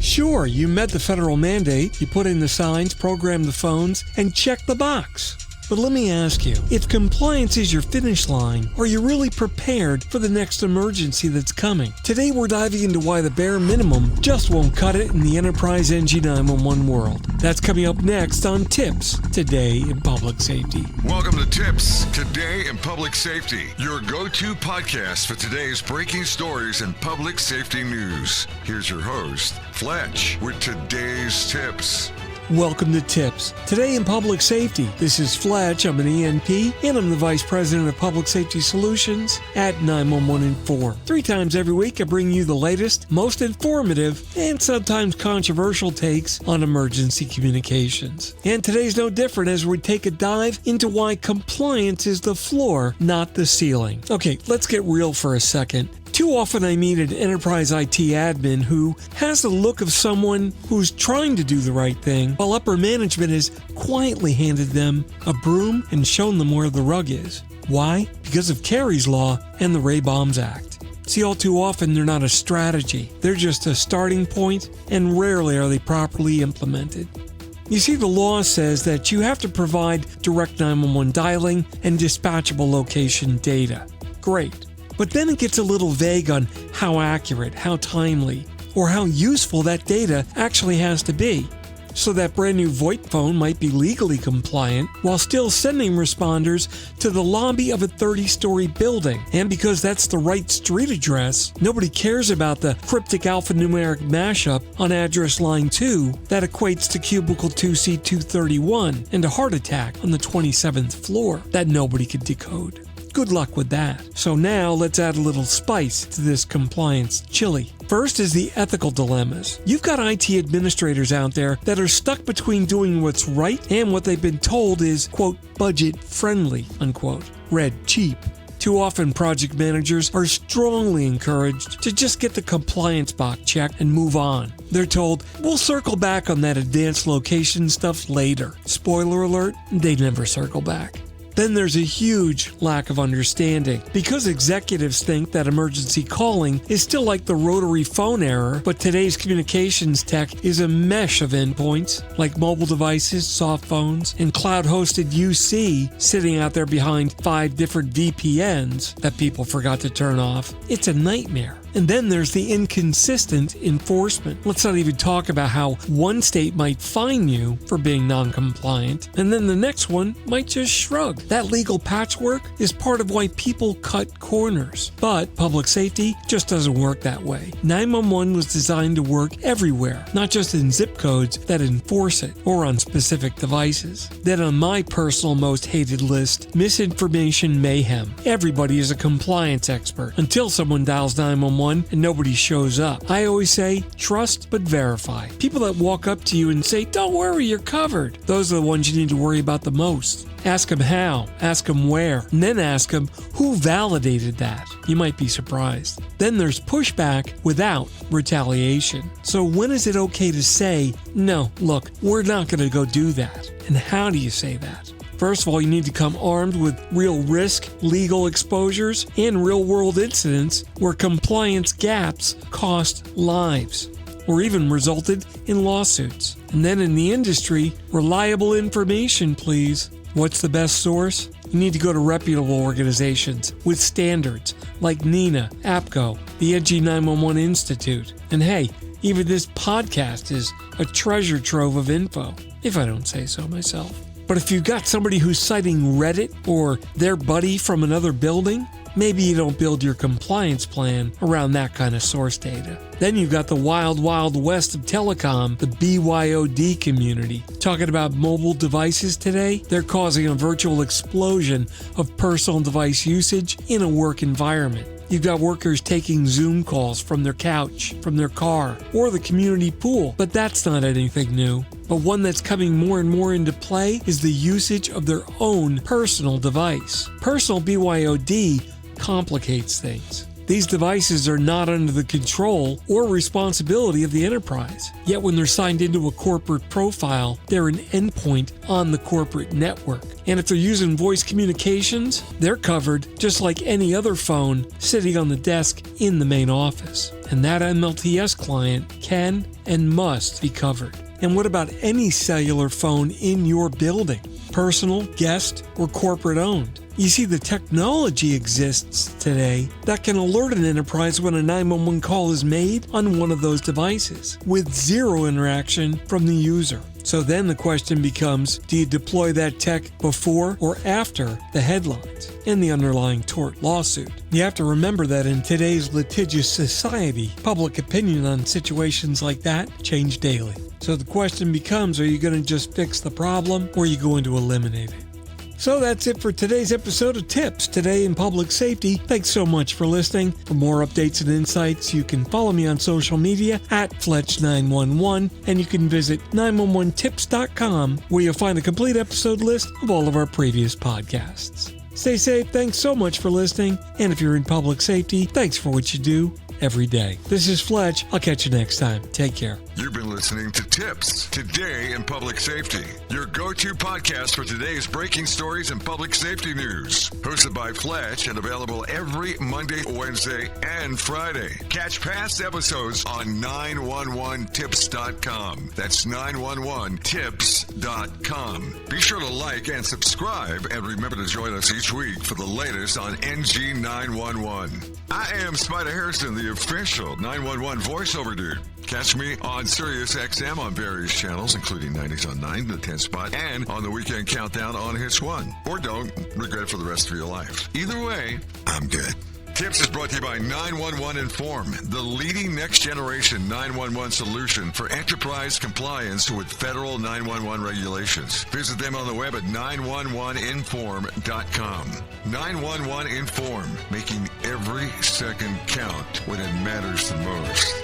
Sure, you met the federal mandate, you put in the signs, programmed the phones, and checked the box. But let me ask you, if compliance is your finish line, are you really prepared for the next emergency that's coming? Today we're diving into why the bare minimum just won't cut it in the enterprise NG 911 world. That's coming up next on TiPS, Today in Public Safety. Welcome to TiPS, Today in Public Safety, your go-to podcast for today's breaking stories and public safety news. Here's your host, Fletch, with today's tips. Welcome to TiPS, Today in Public Safety. This is Fletch, I'm an ENP, and I'm the Vice President of Public Safety Solutions at 911 Inform. 3 times every week I bring you the latest, most informative, and sometimes controversial takes on emergency communications. And today's no different as we take a dive into why compliance is the floor, not the ceiling. Okay, let's get real for a second. Too often I meet an enterprise IT admin who has the look of someone who's trying to do the right thing, while upper management has quietly handed them a broom and shown them where the rug is. Why? Because of Kari's Law and the BAUM'S Act. See, all too often they're not a strategy. They're just a starting point, and rarely are they properly implemented. You see, the law says that you have to provide direct 911 dialing and dispatchable location data. Great. But then it gets a little vague on how accurate, how timely, or how useful that data actually has to be. So that brand new VoIP phone might be legally compliant while still sending responders to the lobby of a 30-story building. And because that's the right street address, nobody cares about the cryptic alphanumeric mashup on address line 2 that equates to cubicle 2C231 and a heart attack on the 27th floor that nobody could decode. Good luck with that. So now let's add a little spice to this compliance chili. First is the ethical dilemmas. You've got IT administrators out there that are stuck between doing what's right and what they've been told is, quote, budget friendly, unquote, read cheap. Too often project managers are strongly encouraged to just get the compliance box checked and move on. They're told, we'll circle back on that advanced location stuff later. Spoiler alert, they never circle back. Then there's a huge lack of understanding. Because executives think that emergency calling is still like the rotary phone era, but today's communications tech is a mesh of endpoints, like mobile devices, soft phones, and cloud-hosted UC sitting out there behind 5 different VPNs that people forgot to turn off. It's a nightmare. And then there's the inconsistent enforcement. Let's not even talk about how one state might fine you for being non-compliant, and then the next one might just shrug. That legal patchwork is part of why people cut corners. But public safety just doesn't work that way. 911 was designed to work everywhere, not just in zip codes that enforce it or on specific devices. Then on my personal most hated list, misinformation mayhem. Everybody is a compliance expert until someone dials 911 and nobody shows up. I always say, trust but verify. People that walk up to you and say, don't worry, you're covered. Those are the ones you need to worry about the most. Ask them how, ask them where, and then ask them who validated that. You might be surprised. Then there's pushback without retaliation. So when is it okay to say, no, look, we're not going to go do that? And how do you say that? First of all, you need to come armed with real risk, legal exposures, and real-world incidents where compliance gaps cost lives or even resulted in lawsuits. And then in the industry, reliable information, please. What's the best source? You need to go to reputable organizations with standards like NINA, APCO, the NG 911 Institute. And hey, even this podcast is a treasure trove of info, if I don't say so myself. But if you've got somebody who's citing Reddit or their buddy from another building, maybe you don't build your compliance plan around that kind of source data. Then you've got the wild, wild west of telecom, the BYOD community. Talking about mobile devices today, they're causing a virtual explosion of personal device usage in a work environment. You've got workers taking Zoom calls from their couch, from their car, or the community pool. But that's not anything new. But one that's coming more and more into play is the usage of their own personal device. Personal BYOD complicates things. These devices are not under the control or responsibility of the enterprise. Yet when they're signed into a corporate profile, they're an endpoint on the corporate network. And if they're using voice communications, they're covered just like any other phone sitting on the desk in the main office. and that MLTS client can and must be covered. And what about any cellular phone in your building? Personal, guest, or corporate owned? You see, the technology exists today that can alert an enterprise when a 911 call is made on one of those devices, with zero interaction from the user. So then the question becomes, do you deploy that tech before or after the headlines and the underlying tort lawsuit? You have to remember that in today's litigious society, public opinion on situations like that change daily. So the question becomes, are you going to just fix the problem or are you going to eliminate it? So that's it for today's episode of TiPS, Today in Public Safety. Thanks so much for listening. For more updates and insights, you can follow me on social media at Fletch911, and you can visit 911tips.com, where you'll find a complete episode list of all of our previous podcasts. Stay safe. Thanks so much for listening. And if you're in public safety, thanks for what you do every day. This is Fletch. I'll catch you next time. Take care. You've been listening to TiPS, Today in Public Safety, your go-to podcast for today's breaking stories and public safety news. Hosted by Fletch and available every Monday, Wednesday, and Friday. Catch past episodes on 911tips.com. That's 911tips.com. Be sure to like and subscribe, and remember to join us each week for the latest on NG 911. I am Spider Harrison, the official 911 voiceover dude. Catch me on Sirius XM on various channels, including 90s on 9, the 10 spot, and on the Weekend Countdown on Hits 1. Or don't regret it for the rest of your life. Either way, I'm good. TiPS is brought to you by 911 Inform, the leading next-generation 911 solution for enterprise compliance with federal 911 regulations. Visit them on the web at 911inform.com. 911 Inform, making every second count when it matters the most.